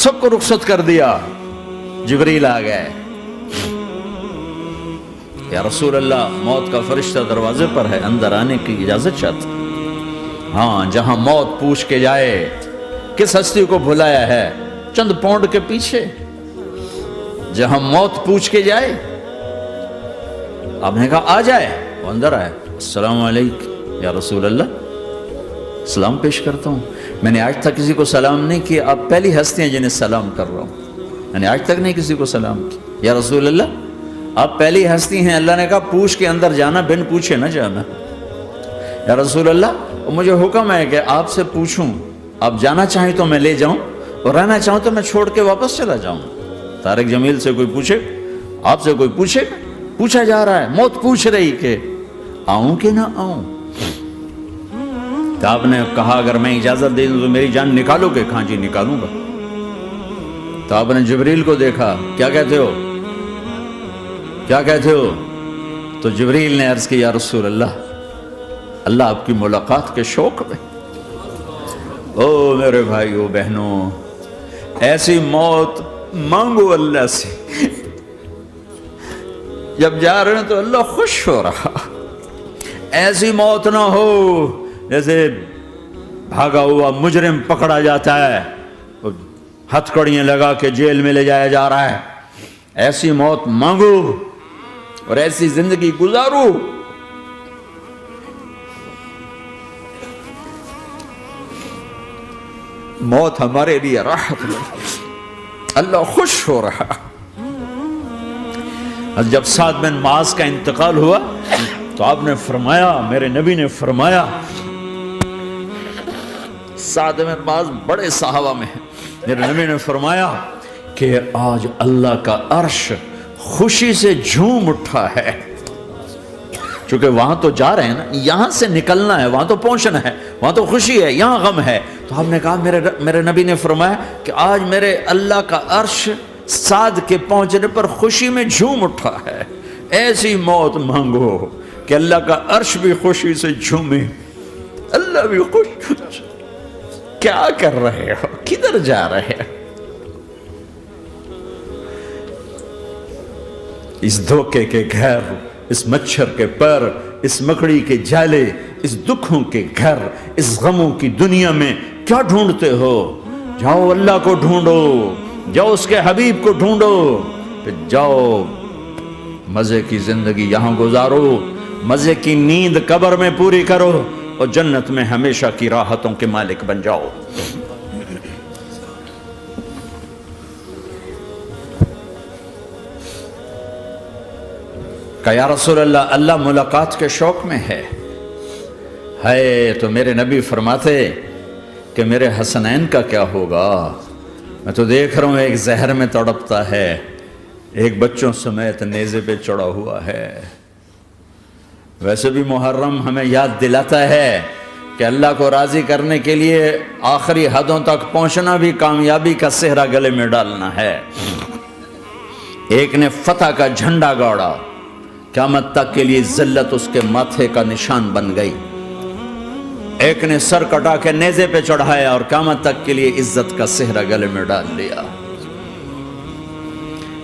سب کو رخصت کر دیا. جبریل آ گئے. یا رسول اللہ موت کا فرشتہ دروازے پر ہے, اندر آنے کی اجازت چاہتا. ہاں, جہاں موت پوچھ کے جائے کس ہستی کو بھلایا ہے, چند پونڈ کے پیچھے جہاں موت پوچھ کے جائے. آپ نے کہا آ جائے, وہ اندر آئے. السلام علیکم یا رسول اللہ, سلام پیش کرتا ہوں. میں نے آج تک کسی کو سلام نہیں کیا, آپ پہلی ہستی ہیں جنہیں سلام کر رہا ہوں. میں نے آج تک نہیں کسی کو سلام کیا. یا رسول اللہ آپ پہلی ہستی ہیں. اللہ نے کہا پوچھ کے اندر جانا, بن پوچھے نہ جانا. یا رسول اللہ مجھے حکم ہے کہ آپ سے پوچھوں, آپ جانا چاہیں تو میں لے جاؤں, اور رہنا چاہوں تو میں چھوڑ کے واپس چلا جاؤں. طارق جمیل سے کوئی پوچھے, آپ سے کوئی پوچھے, پوچھا جا رہا ہے, موت پوچھ رہی کہ آؤں کہ نہ آؤں. تو آپ نے کہا اگر میں اجازت دے دوں تو میری جان نکالو گے؟ کہاں جی نکالوں گا. تو آپ نے جبریل کو دیکھا, کیا کہتے ہو, کیا کہتے ہو؟ تو جبریل نے عرض کی یا رسول اللہ, اللہ آپ کی ملاقات کے شوق میں. او میرے بھائیو بہنوں, ایسی موت مانگو اللہ سے. جب جا رہے ہیں تو اللہ خوش ہو رہا. ایسی موت نہ ہو جیسے بھاگا ہوا مجرم پکڑا جاتا ہے, ہتھکڑیاں لگا کے جیل میں لے جایا جا رہا ہے. ایسی موت مانگو اور ایسی زندگی گزارو. موت ہمارے لیے راحت ہے, اللہ خوش ہو رہا. جب سعد بن معاذ کا انتقال ہوا تو آپ نے فرمایا, میرے نبی نے فرمایا, سعد بن معاذ بڑے صحابہ میں ہیں, میرے نبی نے فرمایا کہ آج اللہ کا عرش خوشی سے جھوم اٹھا ہے. چونکہ وہاں تو جا رہے ہیں نا, یہاں سے نکلنا ہے, وہاں تو پہنچنا ہے, وہاں تو خوشی ہے, یہاں غم ہے. تو آپ نے کہا, میرے نبی نے فرمایا کہ آج میرے اللہ کا عرش سعد کے پہنچنے پر خوشی میں جھوم اٹھا ہے. ایسی موت مانگو کہ اللہ کا عرش بھی خوشی سے جھومے, اللہ بھی خوش. کیا کر رہے ہو, کدھر جا رہے ہو؟ اس دھوکے کے گھر, اس مچھر کے پر, اس مکڑی کے جالے, اس دکھوں کے گھر, اس غموں کی دنیا میں کیا ڈھونڈتے ہو؟ جاؤ اللہ کو ڈھونڈو, جاؤ اس کے حبیب کو ڈھونڈو, پھر جاؤ مزے کی زندگی یہاں گزارو, مزے کی نیند قبر میں پوری کرو, اور جنت میں ہمیشہ کی راحتوں کے مالک بن جاؤ. کہ یا رسول اللہ, اللہ ملاقات کے شوق میں ہے. تو میرے نبی فرماتے کہ میرے حسنین کا کیا ہوگا؟ میں تو دیکھ رہا ہوں ایک زہر میں تڑپتا ہے, ایک بچوں سمیت نیزے پہ چڑھا ہوا ہے. ویسے بھی محرم ہمیں یاد دلاتا ہے کہ اللہ کو راضی کرنے کے لیے آخری حدوں تک پہنچنا بھی کامیابی کا صحرا گلے میں ڈالنا ہے. ایک نے فتح کا جھنڈا گاڑا, قیامت تک کے لیے ذلت اس کے ماتھے کا نشان بن گئی. ایک نے سر کٹا کے نیزے پہ چڑھایا اور قیامت تک کے لیے عزت کا صحرا گلے میں ڈال لیا.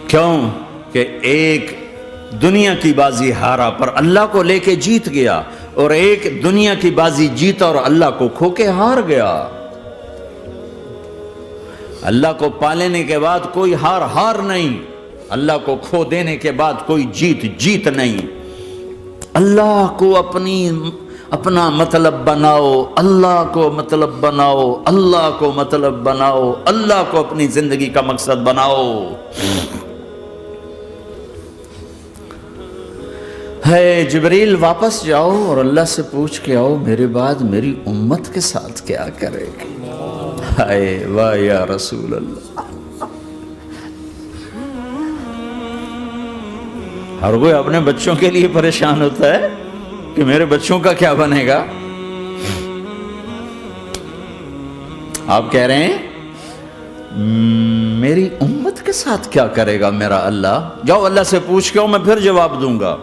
کیوں کہ ایک دنیا کی بازی ہارا پر اللہ کو لے کے جیت گیا, اور ایک دنیا کی بازی جیتا اور اللہ کو کھو کے ہار گیا. اللہ کو پالینے کے بعد کوئی ہار نہیں, اللہ کو کھو دینے کے بعد کوئی جیت نہیں. اللہ کو اپنا مطلب بناؤ, اللہ کو مطلب بناؤ, اللہ کو مطلب بناؤ, اللہ کو اپنی زندگی کا مقصد بناؤ. ہے جبریل واپس جاؤ اور اللہ سے پوچھ کے آؤ میرے بعد میری امت کے ساتھ کیا کرے گی. ہائے واہ یا رسول اللہ. ہر کوئی اپنے بچوں کے لیے پریشان ہوتا ہے کہ میرے بچوں کا کیا بنے گا. آپ کہہ رہے ہیں میری امت کے ساتھ کیا کرے گا میرا اللہ. جاؤ اللہ سے پوچھ کے آؤ, میں پھر جواب دوں گا.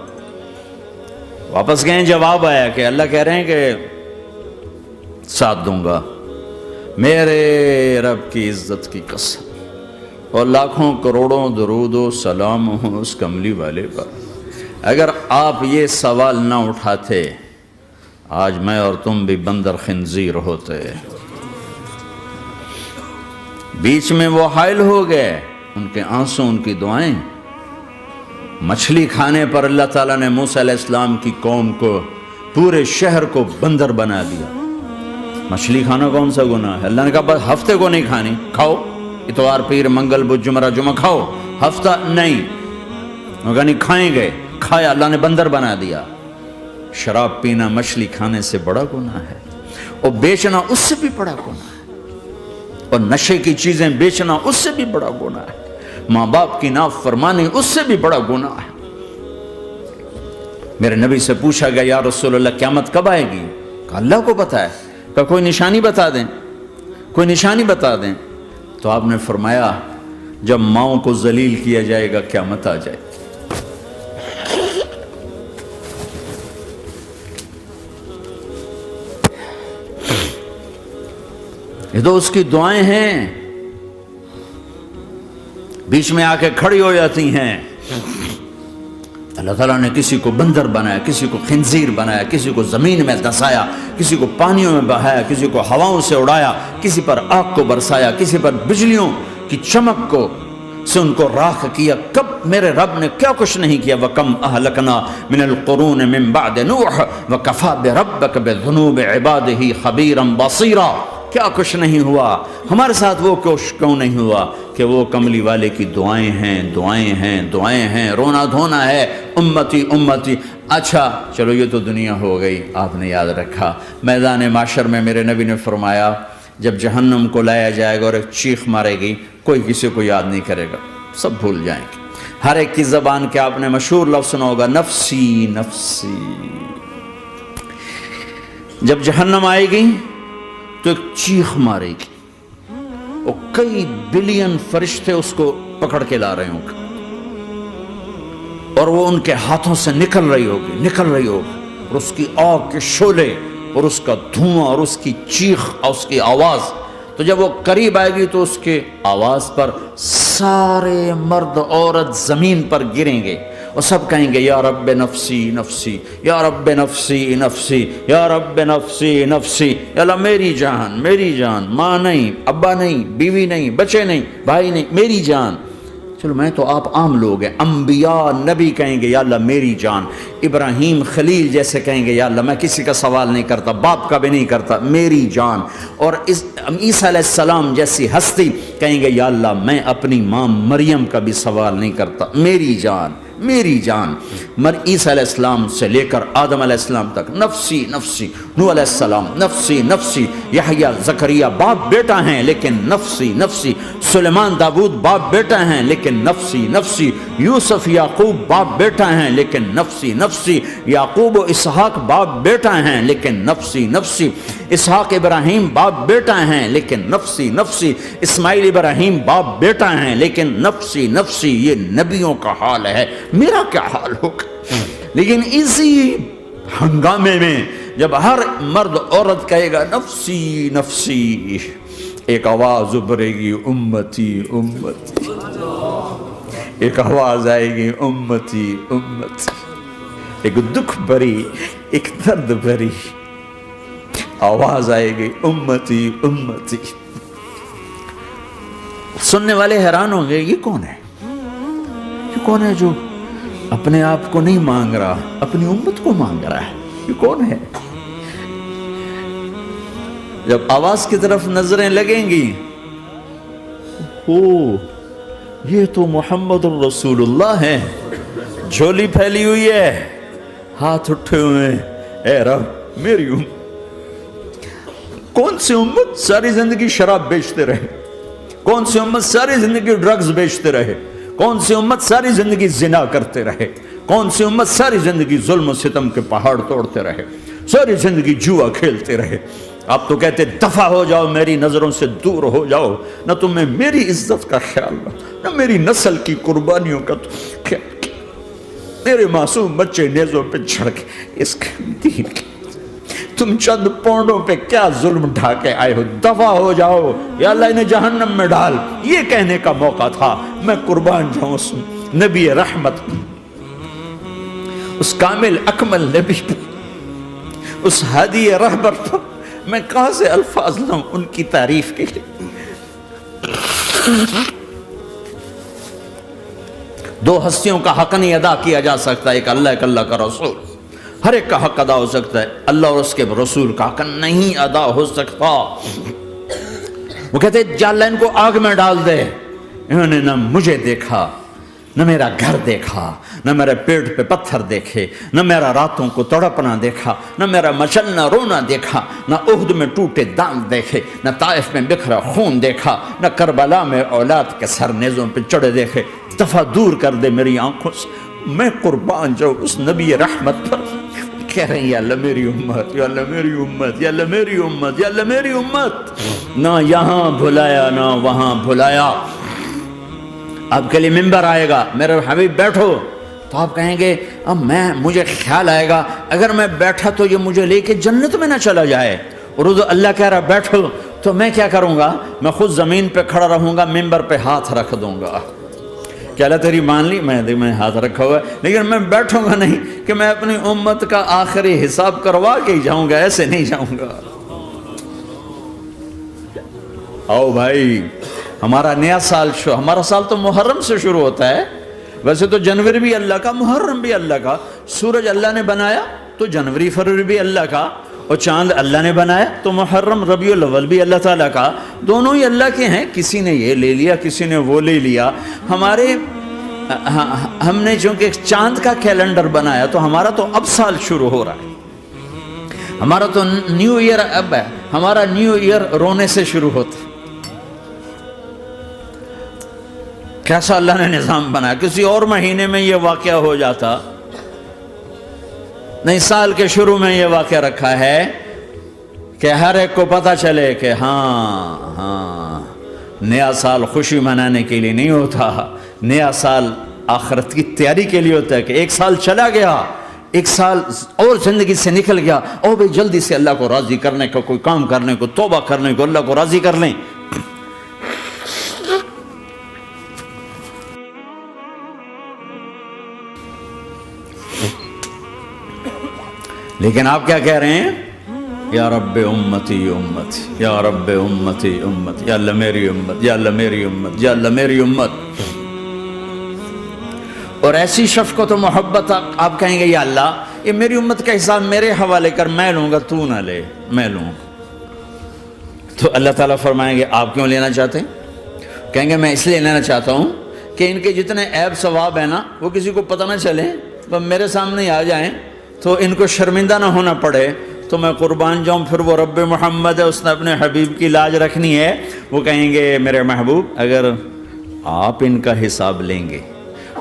واپس گئے, جواب آیا کہ اللہ کہہ رہے ہیں کہ ساتھ دوں گا. میرے رب کی عزت کی قسم, اور لاکھوں کروڑوں درود و سلام ہوں اس کملی والے پر۔ اگر آپ یہ سوال نہ اٹھاتے آج میں اور تم بھی بندر خنزیر ہوتے۔ بیچ میں وہ حائل ہو گئے، ان کے آنسو، ان کی دعائیں۔ مچھلی کھانے پر اللہ تعالیٰ نے موسیٰ علیہ السلام کی قوم کو، پورے شہر کو بندر بنا دیا۔ مچھلی کھانا کون سا گناہ ہے؟ اللہ نے کہا بس ہفتے کو نہیں کھانی، کھاؤ اتوار پیر منگل بدھ جمعہ جمعہ کھاؤ، ہفتہ نہیں۔ وہ نہیں کھائیں گے، کھایا، اللہ نے بندر بنا دیا۔ شراب پینا مچھلی کھانے سے بڑا گناہ ہے، اور بیچنا اس سے بھی بڑا گناہ ہے، اور نشے کی چیزیں بیچنا اس سے بھی بڑا گناہ ہے، ماں باپ کی نافرمانی اس سے بھی بڑا گناہ ہے۔ میرے نبی سے پوچھا گیا یا رسول اللہ قیامت کب آئے گی؟ کہا اللہ کو پتہ ہے۔ کہا کوئی نشانی بتا دیں، کوئی نشانی بتا دیں۔ تو آپ نے فرمایا جب ماؤں کو ذلیل کیا جائے گا قیامت آ جائے۔ یہ تو اس کی دعائیں ہیں، بیچ میں آ کے کھڑی ہو جاتی ہیں۔ اللہ تعالیٰ نے کسی کو بندر بنایا، کسی کو خنزیر بنایا، کسی کو زمین میں دھسایا، کسی کو پانیوں میں بہایا، کسی کو ہواؤں سے اڑایا، کسی پر آگ کو برسایا، کسی پر بجلیوں کی چمک کو سے ان کو راکھ کیا۔ کب میرے رب نے کیا کچھ نہیں کیا۔ وَكَمْ أَهْلَكْنَا مِنَ الْقُرُونِ مِنْ بَعْدِ نُوحٍ وَكَفَى بِرَبِّكَ بِذُنُوبِ عِبَادِهِ خَبِيرًا بَصِيرًا۔ کیا کچھ نہیں ہوا ہمارے ساتھ، وہ کیوں نہیں ہوا کہ وہ کملی والے کی دعائیں ہیں، دعائیں ہیں، دعائیں ہیں، رونا دھونا ہے، امتی امتی۔ اچھا چلو یہ تو دنیا ہو گئی، آپ نے یاد رکھا میدان معاشر میں میرے نبی نے فرمایا جب جہنم کو لایا جائے گا اور ایک چیخ مارے گی، کوئی کسی کو یاد نہیں کرے گا، سب بھول جائیں گے۔ ہر ایک کی زبان کے آپ نے مشہور لفظ سنا ہوگا نفسی نفسی۔ جب جہنم آئے گی تو ایک چیخ مارے گی، اور کئی بلین فرشتے اس کو پکڑ کے لا رہے ہوں گے، اور وہ ان کے ہاتھوں سے نکل رہی ہوگی، اور اس کی آگ کے شعلے اور اس کا دھواں اور اس کی چیخ اور اس کی آواز۔ تو جب وہ قریب آئے گی تو اس کے آواز پر سارے مرد عورت زمین پر گریں گے، اور سب کہیں گے یا رب نفسی نفسی، یا رب نفسی نفسی، یا رب نفسی نفسی۔ یا اللہ میری جان، میری جان، ماں نہیں، ابا نہیں، بیوی نہیں، بچے نہیں، بھائی نہیں، میری جان۔ چلو میں تو آپ عام لوگ ہیں، انبیاء نبی کہیں گے یا اللہ میری جان، ابراہیم خلیل جیسے کہیں گے یا اللہ میں کسی کا سوال نہیں کرتا، باپ کا بھی نہیں کرتا، میری جان۔ اور عیسیٰ علیہ السلام جیسی ہستی کہیں گے یا اللہ میں اپنی ماں مریم کا بھی سوال نہیں کرتا، میری جان، میری جان۔ عیسیٰ علیہ السلام سے لے کر آدم علیہ السلام تک نفسی نفسی، نوح علیہ السلام نفسی نفسی، یحییٰ زکریا باپ بیٹا ہیں لیکن نفسی نفسی، سلیمان داؤد باپ بیٹا ہیں لیکن نفسی نفسی، یوسف یعقوب باپ بیٹا ہیں لیکن نفسی نفسی، یعقوب و اسحاق باپ بیٹا ہیں لیکن نفسی نفسی، اسحاق ابراہیم باپ بیٹا ہیں لیکن نفسی نفسی، اسماعیل ابراہیم باپ بیٹا ہیں لیکن نفسی نفسی۔ یہ نبیوں کا حال ہے، میرا کیا حال ہوگا؟ لیکن اسی ہنگامے میں جب ہر مرد عورت کہے گا نفسی نفسی، ایک آواز ابھرے گی امتی امتی، ایک آواز آئے گی امتی امتی، ایک دکھ بھری، ایک درد بھری آواز آئے گی امتی امتی۔ سننے والے حیران ہوں گے یہ کون ہے، یہ کون ہے جو اپنے آپ کو نہیں مانگ رہا، اپنی امت کو مانگ رہا ہے، یہ کون ہے؟ جب آواز کی طرف نظریں لگیں گی، یہ تو محمد الرسول اللہ ہے، جھولی پھیلی ہوئی ہے، ہاتھ اٹھے ہوئے ہیں، اے رب میری امت۔ کون سی امت ساری زندگی شراب بیچتے رہے، کون سی امت ساری زندگی ڈرگز بیچتے رہے، کون سی امت ساری زندگی زنا کرتے رہے، کون سی امت ساری زندگی ظلم و ستم کے پہاڑ توڑتے رہے، ساری زندگی جوا کھیلتے رہے۔ آپ تو کہتے دفع ہو جاؤ، میری نظروں سے دور ہو جاؤ، نہ تمہیں میری عزت کا خیال نہ میری نسل کی قربانیوں کا خیال کیا، میرے معصوم بچے نیزوں پہ چڑھ کے اس کے دین کے تم چند پونڈوں پہ کیا ظلم ڈھا کے آئے ہو، دفع ہو جاؤ یا اللہ انہیں جہنم میں ڈال. یہ کہنے کا موقع تھا. میں قربان جاؤں اس نبی رحمت، اس کامل اکمل نبی پر، اس ہادی رہبر پر میں کہاں سے الفاظ لوں ان کی تعریف کے لیے. دو ہستیوں کا حق نہیں ادا کیا جا سکتا، ایک اللہ، ایک اللہ کا رسول. ہر ایک کا حق ادا ہو سکتا ہے، اللہ اور اس کے رسول کا حق نہیں ادا ہو سکتا. وہ کہتے جا اللہ ان کو آگ میں ڈال دے. انہوں نے نہ مجھے دیکھا، نہ میرا گھر دیکھا، نہ میرے پیٹ پہ پتھر دیکھے، نہ میرا راتوں کو تڑپنا دیکھا، نہ میرا مچلنا رونا دیکھا، نہ احد میں ٹوٹے دانت دیکھے، نہ طائف میں بکھرا خون دیکھا، نہ کربلا میں اولاد کے سر نیزوں پہ چڑھے دیکھے. دفعہ دور کر دے میری آنکھوں سے. میں قربان جاؤں اس نبی رحمت پر. کہہ رہے ہیں یا اللہ میری امت، یا اللہ میری امت، یا اللہ میری امت، یا اللہ میری امت. نہ یہاں بھلایا نہ وہاں بھلایا. آپ کے لیے ممبر آئے گا، میرے حبیب بیٹھو، تو آپ کہیں گے اب مجھے خیال آئے گا اگر میں بیٹھا تو یہ مجھے لے کے جنت میں نہ چلا جائے. اور اللہ کہہ رہا بیٹھو تو میں کیا کروں گا؟ میں خود زمین پہ کھڑا رہوں گا، ممبر پہ ہاتھ رکھ دوں گا. کہ اللہ تیری مان لی، میں ہاتھ رکھا ہوا ہے، لیکن میں بیٹھوں گا نہیں کہ میں اپنی امت کا آخری حساب کروا کے ہی جاؤں گا، ایسے نہیں جاؤں گا. آؤ بھائی، ہمارا نیا سال ہمارا سال تو محرم سے شروع ہوتا ہے. ویسے تو جنوری بھی اللہ کا، محرم بھی اللہ کا. سورج اللہ نے بنایا تو جنوری فروری بھی اللہ کا، اور چاند اللہ نے بنایا تو محرم ربیع الاول بھی اللہ تعالیٰ کا. دونوں ہی اللہ کے ہیں. کسی نے یہ لے لیا، کسی نے وہ لے لیا. ہم نے چونکہ چاند کا کیلنڈر بنایا تو ہمارا تو اب سال شروع ہو رہا ہے. ہمارا تو نیو ایئر اب ہے. ہمارا نیو ایئر رونے سے شروع ہوتا ہے. کیسا اللہ نے نظام بنایا. کسی اور مہینے میں یہ واقعہ ہو جاتا. نہیں، سال کے شروع میں یہ واقعہ رکھا ہے کہ ہر ایک کو پتہ چلے کہ ہاں نیا سال خوشی منانے کے لیے نہیں ہوتا. نیا سال آخرت کی تیاری کے لیے ہوتا ہے. کہ ایک سال چلا گیا، ایک سال اور زندگی سے نکل گیا، اور بھی جلدی سے اللہ کو راضی کرنے کا کوئی کام کرنے کو، توبہ کرنے کو، اللہ کو راضی کر لیں. لیکن آپ کیا کہہ رہے ہیں؟ یا رب امتی امت، یا رب امتی امت، یا اللہ میری امت، یا اللہ میری امت، یا اللہ میری امت. اور ایسی شفقت و محبت آپ کہیں گے یا اللہ یہ میری امت کا حساب میرے حوالے کر، میں لوں گا، تو نہ لے، میں لوں. تو اللہ تعالیٰ فرمائیں گے آپ کیوں لینا چاہتے ہیں؟ کہیں گے میں اس لیے لینا چاہتا ہوں کہ ان کے جتنے عیب ثواب ہیں نا وہ کسی کو پتہ نہ چلے، تو میرے سامنے آ جائیں تو ان کو شرمندہ نہ ہونا پڑے. تو میں قربان جاؤں. پھر وہ رب محمد ہے، اس نے اپنے حبیب کی لاج رکھنی ہے. وہ کہیں گے میرے محبوب اگر آپ ان کا حساب لیں گے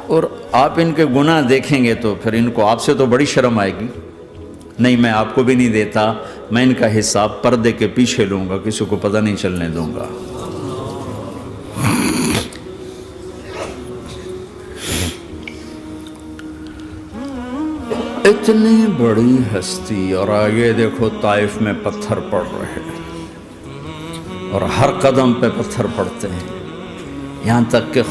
اور آپ ان کے گناہ دیکھیں گے تو پھر ان کو آپ سے تو بڑی شرم آئے گی. نہیں، میں آپ کو بھی نہیں دیتا، میں ان کا حساب پردے کے پیچھے لوں گا، کسی کو پتہ نہیں چلنے دوں گا. اتنی بڑی ہستی، اور آگے دیکھو طائف میں پتھر پڑ رہے ہیں اور ہر قدم پہ پتھر پڑتے ہیں. یہاں تک کہ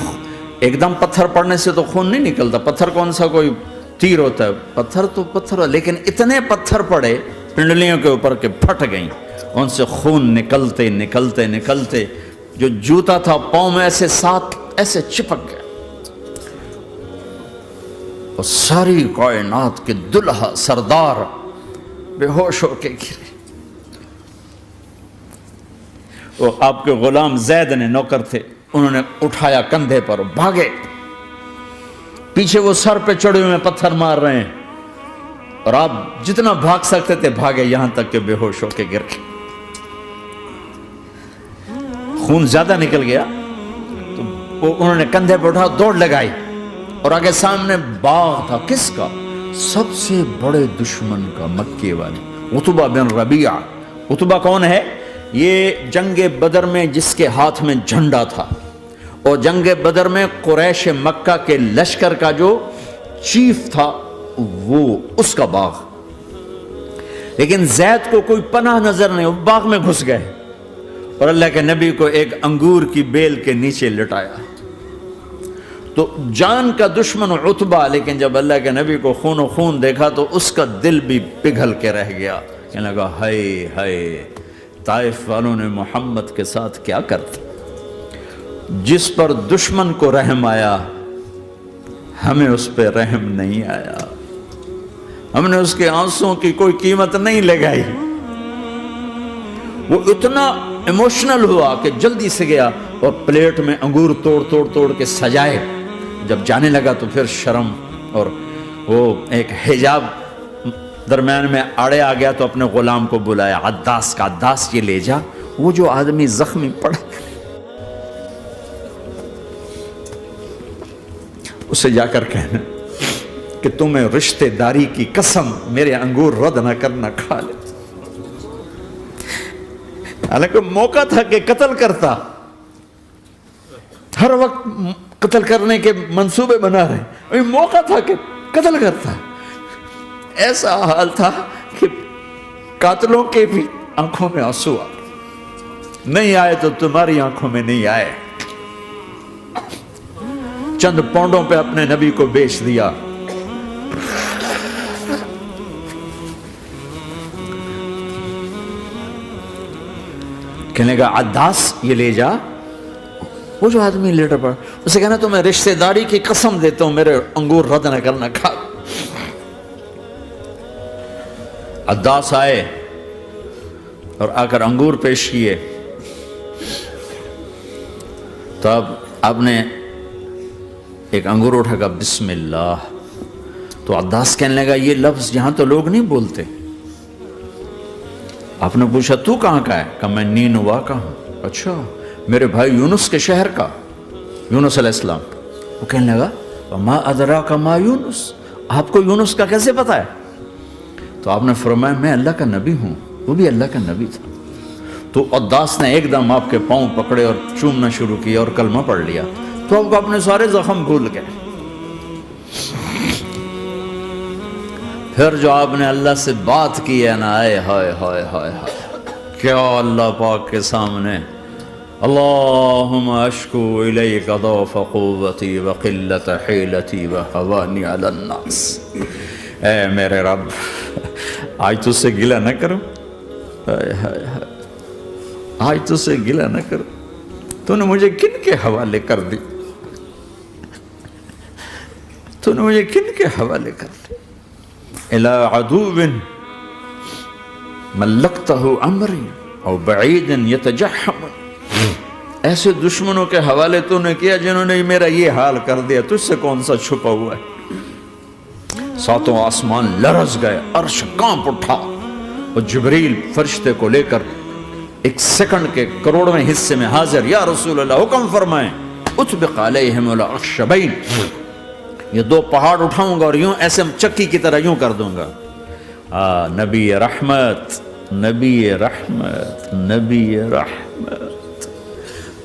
ایک دم پتھر پڑنے سے تو خون نہیں نکلتا. پتھر کون سا کوئی تیر ہوتا ہے؟ پتھر تو پتھر. لیکن اتنے پتھر پڑے پنڈلیوں کے اوپر کہ پھٹ گئیں. ان سے خون نکلتے نکلتے نکلتے جو جوتا تھا پاؤں میں ایسے ساتھ ایسے چپک گیا. اور ساری کائنات کے دلہا سردار بے ہوش ہو کے گرے. وہ آپ کے غلام زید نے نوکر تھے، انہوں نے اٹھایا کندھے پر، بھاگے. پیچھے وہ سر پہ چڑھے ہوئے پتھر مار رہے ہیں اور آپ جتنا بھاگ سکتے تھے بھاگے، یہاں تک کہ بے ہوش ہو کے گر گئے. خون زیادہ نکل گیا تو انہوں نے کندھے پہ اٹھا، دوڑ لگائی. اور آگے سامنے باغ تھا. کس کا؟ سب سے بڑے دشمن کا، مکے والے عتبہ بن ربیعہ. عتبہ کون ہے؟ یہ جنگ بدر میں جس کے ہاتھ میں جھنڈا تھا، اور جنگ بدر میں قریش مکہ کے لشکر کا جو چیف تھا وہ اس کا باغ. لیکن زید کو کوئی پناہ نظر نہیں، وہ باغ میں گھس گئے اور اللہ کے نبی کو ایک انگور کی بیل کے نیچے لٹایا. تو جان کا دشمن عتبہ، لیکن جب اللہ کے نبی کو خون و خون دیکھا تو اس کا دل بھی پگھل کے رہ گیا. کہنے لگا ہائے ہائے، طائف والوں نے محمد کے ساتھ کیا کرتا. جس پر دشمن کو رحم آیا ہمیں اس پہ رحم نہیں آیا، ہم نے اس کے آنسوں کی کوئی قیمت نہیں لگائی. وہ اتنا ایموشنل ہوا کہ جلدی سے گیا اور پلیٹ میں انگور توڑ کے سجائے. جب جانے لگا تو پھر شرم اور وہ ایک حجاب درمیان میں آڑے آ گیا تو اپنے غلام کو بلایا، عداس کا، عداس یہ لے جا وہ جو آدمی زخمی پڑا اسے جا کر کہنا کہ تمہیں رشتہ داری کی قسم میرے انگور رد نہ کرنا، کھا لے. حالانکہ موقع تھا کہ قتل کرتا، ہر وقت قتل کرنے کے منصوبے بنا رہے، موقع تھا کہ قتل کرتا. ایسا حال تھا کہ قاتلوں کے بھی آنکھوں میں آنسو آ نہیں آئے تو تمہاری آنکھوں میں نہیں آئے. چند پونڈوں پہ اپنے نبی کو بیچ دیا. کہنے کا عداس یہ لے جا، وہ جو آدمی لیٹر پڑا اسے کہنا تو میں رشتہ داری کی قسم دیتا ہوں میرے انگور رد نہ کرنا، کھا. عداس آئے اور آ کر انگور پیش کیے. تو اب آپ نے ایک انگور اٹھا کر بسم اللہ. تو عداس کہنے لگا یہ لفظ یہاں تو لوگ نہیں بولتے. آپ نے پوچھا تو کہاں کا ہے؟ کہا میں نینوا کا ہوں. اچھا، میرے بھائی یونس کے شہر کا، یونس علیہ السلام. وہ کہنے لگا وما ادراک ما یونس، آپ کو یونس کا کیسے پتا ہے؟ تو آپ نے فرمایا میں اللہ کا نبی ہوں، وہ بھی اللہ کا نبی تھا. تو عداس نے ایک دم آپ کے پاؤں پکڑے اور چومنا شروع کیا اور کلمہ پڑھ لیا. تو آپ کو اپنے سارے زخم بھول گئے. پھر جو آپ نے اللہ سے بات کی ہے نا، آئے ہائے ہائے ہائے ہائے، کیا اللہ پاک کے سامنے اللہم اشکو الیک ضعف قوتی وقلت حیلتی وہوانی علی الناس. اے میرے رب، آج تجھ سے گلہ نہ کروں، آج تجھ سے گلہ نہ کروں، تو نے مجھے کن کے حوالے کر دی، تو نے مجھے کن کے حوالے کر دی. الى عدو ملکتہ امری او بعید یتجحم، ایسے دشمنوں کے حوالے تو نے کیا جنہوں نے میرا یہ حال کر دیا، تجھ سے کون سا چھپا ہوا ہے. ساتوں آسمان لرز گئے، عرش کانپ اٹھا اور جبریل فرشتے کو لے کر ایک سیکنڈ کے کروڑویں حصے میں حاضر. یا رسول اللہ حکم فرمائیں اطبق علیہم الاخشبین، یہ دو پہاڑ اٹھاؤں گا اور یوں ایسے چکی کی طرح یوں کر دوں گا. نبی رحمت، نبی رحمت، نبی رحمت.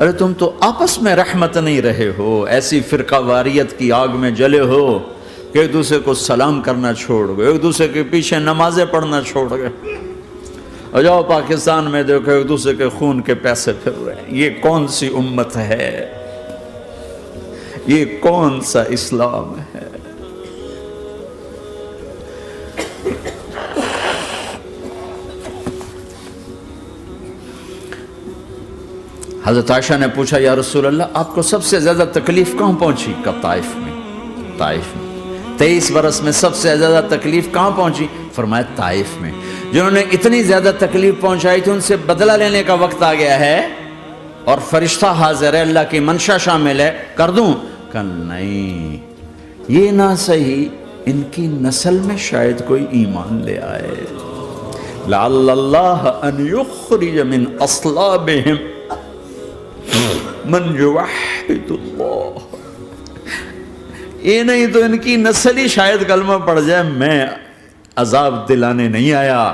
ارے تم تو آپس میں رحمت نہیں رہے ہو، ایسی فرقہ واریت کی آگ میں جلے ہو کہ ایک دوسرے کو سلام کرنا چھوڑ گئے، ایک دوسرے کے پیچھے نمازیں پڑھنا چھوڑ گئے. اور جاؤ پاکستان میں دیکھو ایک دوسرے کے خون کے پیسے پھر رہے ہیں. یہ کون سی امت ہے؟ یہ کون سا اسلام ہے؟ حضرت عائشہ نے پوچھا یا رسول اللہ آپ کو سب سے زیادہ تکلیف کہاں پہنچی؟ کہا طائف میں. طائف میں 23 برس میں سب سے زیادہ تکلیف کہاں پہنچی؟ فرمایا طائف میں. جنہوں نے اتنی زیادہ تکلیف پہنچائی تھی ان سے بدلہ لینے کا وقت آ گیا ہے اور فرشتہ حاضر ہے، اللہ کی منشا شامل ہے، کر دوں؟ کہ نہیں، یہ نہ صحیح، ان کی نسل میں شاید کوئی ایمان لے آئے. لعل اللہ ان یخرج من اصلابہم من یوحد اللہ. یہ نہیں تو ان کی نسل ہی شاید کلمہ پڑ جائے. میں عذاب دلانے نہیں آیا،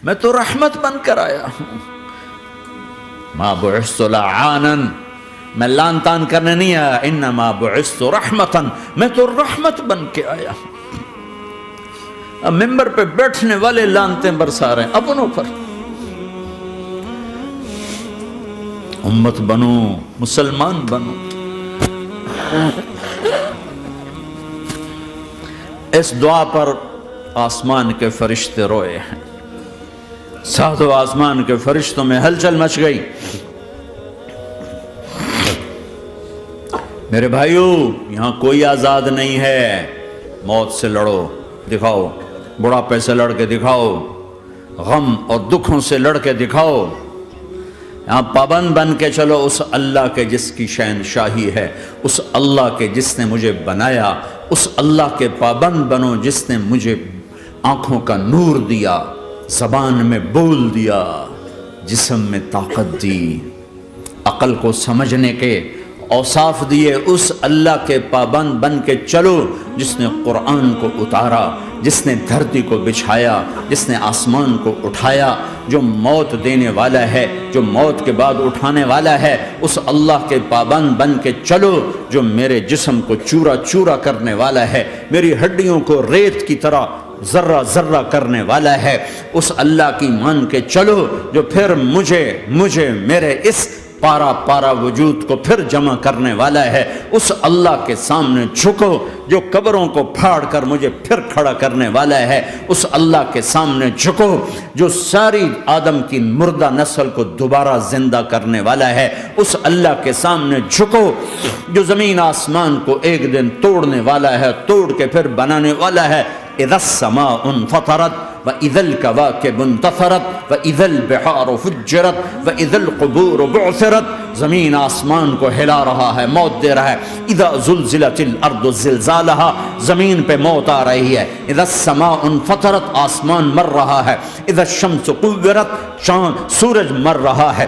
میں تو رحمت بن کر آیا ہوں. ما بعثت لعانا، میں لان تان کرنے نہیں آیا. انما بعثت رحمتا، میں تو رحمت بن کے آیا ہوں. اب ممبر پہ بیٹھنے والے لانتیں برسا رہے ہیں اپنوں پر. امت بنو، مسلمان بنو. اس دعا پر آسمان کے فرشتے روئے ہیں. ساتوں آسمان کے فرشتوں میں ہلچل مچ گئی. میرے بھائیو، یہاں کوئی آزاد نہیں ہے. موت سے لڑو، دکھاؤ. بڑھاپے سے لڑ کے دکھاؤ. غم اور دکھوں سے لڑ کے دکھاؤ. یہاں پابند بن کے چلو اس اللہ کے جس کی شہنشاہی ہے، اس اللہ کے جس نے مجھے بنایا. اس اللہ کے پابند بنو جس نے مجھے آنکھوں کا نور دیا، زبان میں بول دیا، جسم میں طاقت دی، عقل کو سمجھنے کے اوصاف دیے. اس اللہ کے پابند بن کے چلو جس نے قرآن کو اتارا، جس نے دھرتی کو بچھایا، جس نے آسمان کو اٹھایا، جو موت دینے والا ہے، جو موت کے بعد اٹھانے والا ہے. اس اللہ کے پابند بن کے چلو جو میرے جسم کو چورا چورا کرنے والا ہے، میری ہڈیوں کو ریت کی طرح ذرہ ذرہ کرنے والا ہے. اس اللہ کی مان کے چلو جو پھر مجھے میرے اس پارا پارا وجود کو پھر جمع کرنے والا ہے. اس اللہ کے سامنے جھکو جو قبروں کو پھاڑ کر مجھے پھر کھڑا کرنے والا ہے. اس اللہ کے سامنے جھکو جو ساری آدم کی مردہ نسل کو دوبارہ زندہ کرنے والا ہے. اس اللہ کے سامنے جھکو جو زمین آسمان کو ایک دن توڑنے والا ہے، توڑ کے پھر بنانے والا ہے. اذا السماء انفطرت وَإِذَا الْكَوَاكِبُ انتَثَرَتْ وَإِذَا الْبِحَارُ فُجِّرَتْ وَإِذَا الْقُبُورُ بُعْثِرَتْ. زمین آسمان کو ہلا رہا ہے، موت دے رہا ہے. اِذَا زُلْزِلَتِ الْأَرْضُ زِلْزَالَهَا، زمین پہ موت آ رہی ہے. اِذَا السَّمَاءُ انفطرت، آسمان مر رہا ہے. اِذَا الشَّمْسُ قُوِّرَتْ، چاند سورج مر رہا ہے.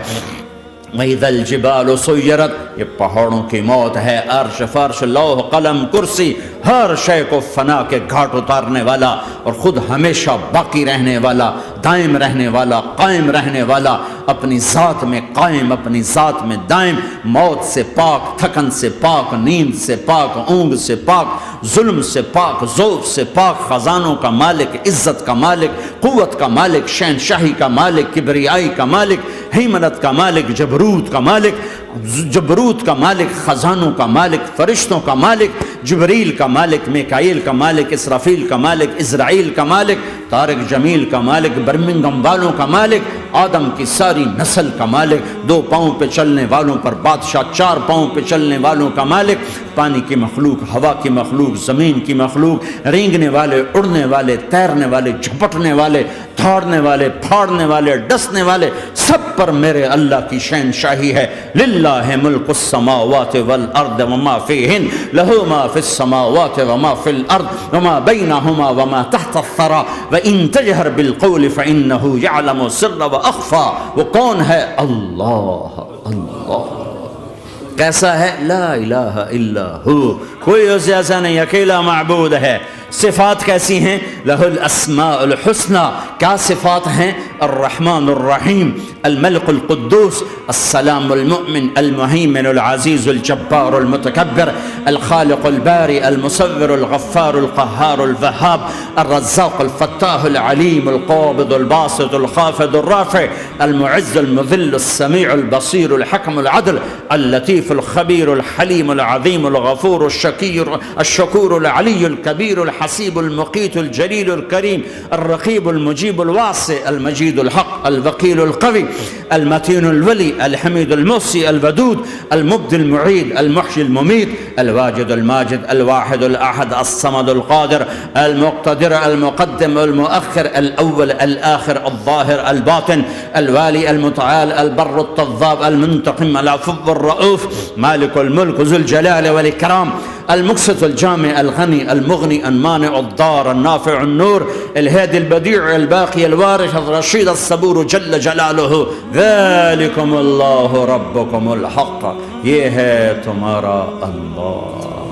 وَإِذَا الْجِبَالُ سُيِّرَتْ، یہ پہاڑوں کی موت ہے. عرش فرش لوح قلم کرسی ہر شے کو فنا کے گھاٹ اتارنے والا اور خود ہمیشہ باقی رہنے والا، دائم رہنے والا، قائم رہنے والا، اپنی ذات میں قائم، اپنی ذات میں دائم، موت سے پاک، تھکن سے پاک، نیند سے پاک، اونگ سے پاک، ظلم سے پاک، ذوق سے پاک، خزانوں کا مالک، عزت کا مالک، قوت کا مالک، شہنشاہی کا مالک، کبریائی کا مالک، ہیمنت کا مالک، جبروت کا مالک، جبروت کا مالک، خزانوں کا مالک، فرشتوں کا مالک، جبریل کا مالک، میکائیل کا مالک، اسرافیل کا مالک، اسرائیل کا مالک، طارق جمیل کا مالک، برمنگم والوں کا مالک، آدم کی ساری نسل کا مالک، 2 پاؤں پہ چلنے والوں پر بادشاہ، 4 پاؤں پہ چلنے والوں کا مالک، پانی کی مخلوق، ہوا کی مخلوق، زمین کی مخلوق، رینگنے والے، اڑنے والے، تیرنے والے، جھپٹنے والے، دھاڑنے والے، پھاڑنے والے، ڈسنے والے، سب پر میرے اللہ کی شہنشاہی ہے. للہ ملک السماوات والارض وما فیہن، لہ ما فی السماوات وما فی الارض وما بینہما وما تحت الثری وان تجہر بالقول فانہ یعلم السر واخفی. وہ کون ہے؟ اللہ. اللہ کیسا ہے؟ لا الہ الا ہو، کوئی اسے ایسا نہیں، اکیلا معبود ہے. صفات کیسی ہیں؟ لہ الاسماء الحسنى. کیا صفات ہیں؟ الرحمن الرحیم، الملک القدوس، السلام المؤمن، المہیمن العزیز الجبار المتکبر، الخالق الباری المصور الغفار القہار الوہاب، الرزاق الفتاح العلیم القابض الباسط الخافض الرافع، المعز المذل السمیع البصیر الحکم العدل، اللطیف الخبیر الحلیم العظیم الغفور الشکور العلی الکبیر الحسیب المقیت الجلیل الکریم، الرقیب المجیب الواسع، المجید الحق، الوکیل القوی، المتین الولی، الحمید المحصی، الودود، المبدی المعید، المحشی الممید، الواجد الماجد، الواحد الاحد، الصمد القادر، المقتدر، المقدم، المؤخر، الاول، الاخر، الظاهر، الباطن، الوالي، المتعال، البر التضاب، المنتقم، العفو الرؤوف، مالك الملك، ذو الجلال والإكرام، المقسط الجامع الغني المغني المانع الضار النافع النور، الهادي البديع الباقي الوارث الرشيد الصبور جل جلاله. ذلكم اللہ ربكم الحق، یہ ہے تمہارا اللہ.